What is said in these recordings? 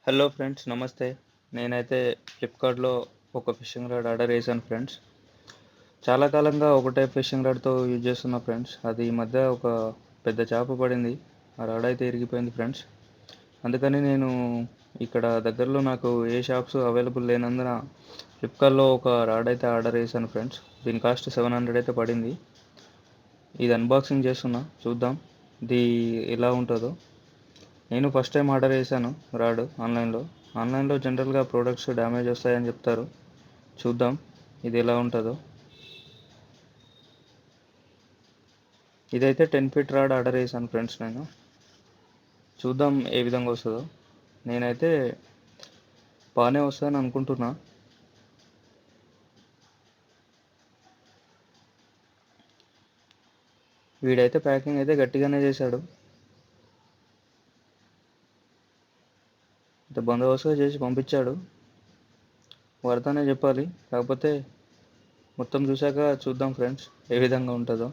Hello friends, నమస్తే. నేనైతే ఫ్లిప్‌కార్ట్‌లో ఒక ఫిషింగ్ రాడ్ ఆర్డర్ చేశాను ఫ్రెండ్స్. చాలా కాలంగా ఒకటే ఫిషింగ్ రాడ్‌తో యూజ్ చేస్తున్నా ఫ్రెండ్స్. అది ఈ మధ్య ఒక పెద్ద చేప పడింది. ఆ రాడ్ అయితే ఇరిగిపోయింది ఫ్రెండ్స్. అందుకని నేను ఇక్కడ దగ్గరలో నాకు ఏ షాప్స్ అవైలబుల్ లేనందున ఫ్లిప్‌కార్ట్‌లో ఒక రాడ్ అయితే ఆర్డర్ చేశాను ఫ్రెండ్స్. దీని కాస్ట్ 700 అయితే పడింది. ఇది అన్బాక్సింగ్ చేస్తున్నా, చూద్దాం ఇది ఎలా ఉంటుందో. నేను ఫస్ట్ టైం ఆర్డర్ చేశాను రాడ్ ఆన్లైన్లో జనరల్గా ప్రోడక్ట్స్ డ్యామేజ్ వస్తాయని చెప్తారు. చూద్దాం ఇది ఎలా ఉంటుందో. ఇదైతే 10 ఫీట్ రాడ్ ఆర్డర్ చేశాను ఫ్రెండ్స్ నేను. చూద్దాం ఏ విధంగా వస్తుందో. నేనైతే బాగానే వస్తుందని అనుకుంటున్నా. వీడైతే ప్యాకింగ్ అయితే గట్టిగానే చేశాడు, ఇంత బందోబస్తుగా చేసి పంపించాడు. వాడితోనే చెప్పాలి, కాకపోతే మొత్తం చూశాక చూద్దాం ఫ్రెండ్స్ ఏ విధంగా ఉంటుందో.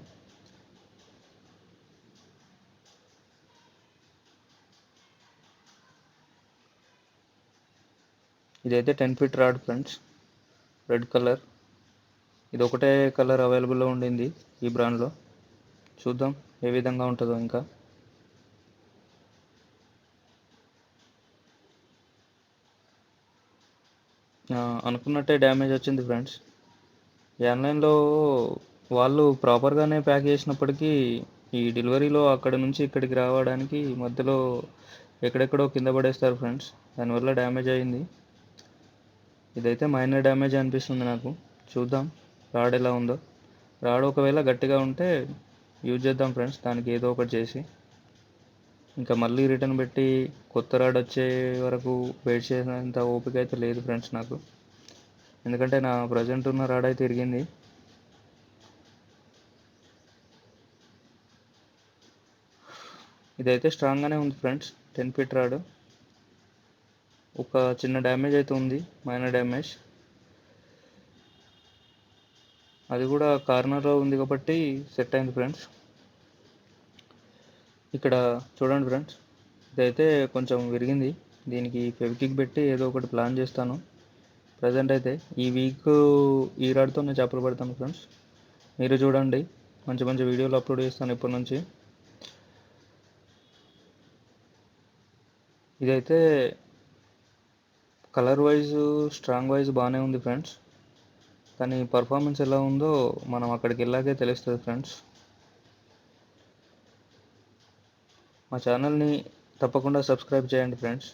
ఇదైతే 10 feet rod friends, red colour. ఇది ఒకటే కలర్ అవైలబుల్లో ఉండింది ఈ బ్రాండ్లో. చూద్దాం ఏ విధంగా ఉంటుందో. ఇంకా అనుకున్నట్టే డ్యామేజ్ వచ్చింది ఫ్రెండ్స్. ఈ ఆన్లైన్లో వాళ్ళు ప్రాపర్గానే ప్యాక్ చేసినప్పటికీ ఈ డెలివరీలో అక్కడ నుంచి ఇక్కడికి రావడానికి మధ్యలో ఎక్కడెక్కడో కింద పడేస్తారు ఫ్రెండ్స్. దానివల్ల డ్యామేజ్ అయింది. ఇదైతే మైనర్ డ్యామేజ్ అనిపిస్తుంది నాకు. చూద్దాం రాడ్ ఎలా ఉందో. రాడ్ ఒకవేళ గట్టిగా ఉంటే యూజ్ చేద్దాం ఫ్రెండ్స్, దానికి ఏదో ఒకటి చేసి. ఇంకా మళ్ళీ రిటర్న్ పెట్టి కొత్త రాడ్ వచ్చే వరకు వెయిట్ చేసేంత ఓపిక అయితే లేదు ఫ్రెండ్స్ నాకు. ఎందుకంటే నా ప్రజెంట్ ఉన్న రాడ్ అయితే తిరిగింది. ఇదైతే స్ట్రాంగ్గానే ఉంది ఫ్రెండ్స్, 10 ఫీట్ రాడ్. ఒక చిన్న డ్యామేజ్ అయితే ఉంది, మైనర్ డ్యామేజ్. అది కూడా కార్నర్లో ఉంది కాబట్టి సెట్ అయింది ఫ్రెండ్స్. ఇక్కడ చూడండి ఫ్రెండ్స్, ఇదైతే కొంచెం విరిగింది. దీనికి ఫెవికిక్ పెట్టి ఏదో ఒకటి ప్లాన్ చేస్తాను. ప్రజెంట్ అయితే ఈ వీక్ ఈ రాడ్తోనే చేపలు పడతాను ఫ్రెండ్స్. మీరు చూడండి, మంచి మంచి వీడియోలు అప్లోడ్ చేస్తాను ఇప్పటి నుంచి. ఇదైతే కలర్ వైజ్ స్ట్రాంగ్ వైజ్ బాగానే ఉంది ఫ్రెండ్స్, కానీ పర్ఫార్మెన్స్ ఎలా ఉందో మనం అక్కడికి వెళ్ళాకే తెలుస్తుంది ఫ్రెండ్స్. మా ఛానల్ని తప్పకుండా సబ్స్క్రైబ్ చేయండి ఫ్రెండ్స్.